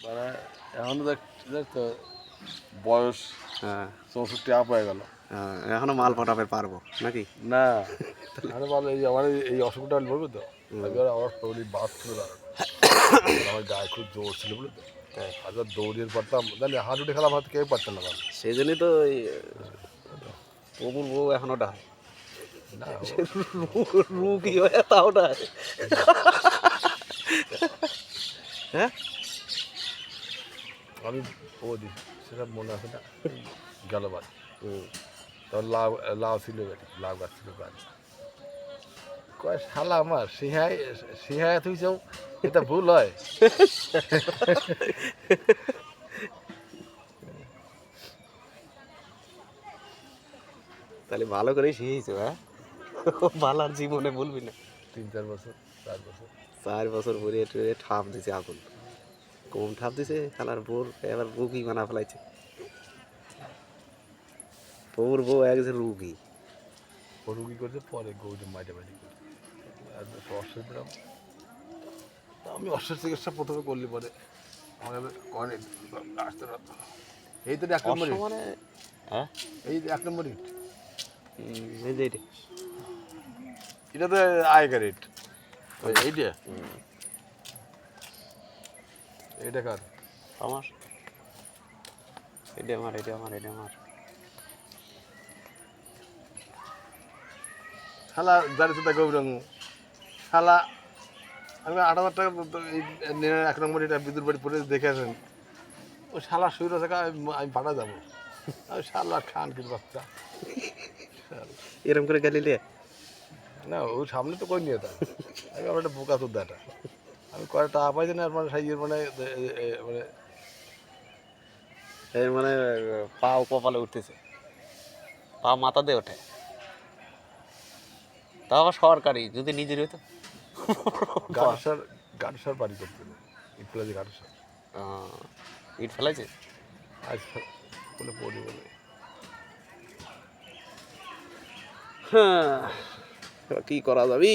মানে এখন দেখ তো বয়স হ্যাঁ 64 আপ হয়ে গেল। এখনো মাল পটাতে পারবো নাকি? না আমি বলো এই আমার এই অসুখটা বলবো তো এবার আমার শরীর বাদ ছিল দাঁড়ানো আমার গায়ে খুব জোর ছিল বুঝলো তো আর দৌড়িয়ে পারতাম জানি হাঁটুটি খেলা ভাত কেউ পারতাম না ভালো সেই জন্যই তো প্রভুর বউ এখনো ডায় না রু কি হয় তাও ডায়। হ্যাঁ আমি ও দিই সেটা মনে আছে না গেল বাদ তখন লাউ লাউ ছিল লাউ গাছ ছিল গাছ কয় শালা আমার সিংহায় সিংহায় তুই যাও এটা ভুল হয়। তাহলে ভালো করে শিখেছো। হ্যাঁ ভালো আর জীবনে বলবি না। 3-4 বছর 4 বছর 4 বছর পরে ঠাপ দিছে আগুন কম ঠাপ দিছে খেলার বোর এবার রুগী বানা ফেলাইছে। বউর বউ একজন রুগী ও রুগী করছে পরে গৌরী মাইটে মাইটি করছে আর অশ্বের পেলাম আমি অশ্বের চিকিৎসা প্রথমে করলি পরে আমাকে করেন আসতে রাত এই তো 1 নম্বর ইট মানে হ্যাঁ এই 1 নম্বর ইট এই যে এটা এটা তো আগেকার ইট ওই এইটা এইটা কার আমার এটা আমার এটা আমার এটা আমার শালা দাঁড়িয়েছে তা গৌরঙ্গ শালা আমি 8,000 টাকা এই 1 নম্বর এটা বিদ্যুৎ বাড়ি পড়ে দেখে আসেন ও শালা শুয়ে রয়েছে আমি ভাড়া যাবো আমি শালা খান কিন্তু বাচ্চা এরকম করে গেলি লে না ও সামনে তো কই নিয়ে তা আমি আমার একটা বোকা তো দাটা আমি কয়টা টাকা পাইছি না মানে সেই মানে মানে এর মানে পাও কপালে উঠতেছে পা মাথা দিয়ে ওঠে তাও আবার সরকারি যদি নিজের হইতো গাড়সার বাড়ি করতে ইট ফেলাছি গাড়সার ইট ফেলাইছে আজ বলে পড়ি বলে হ্যাঁ কি করা যাবে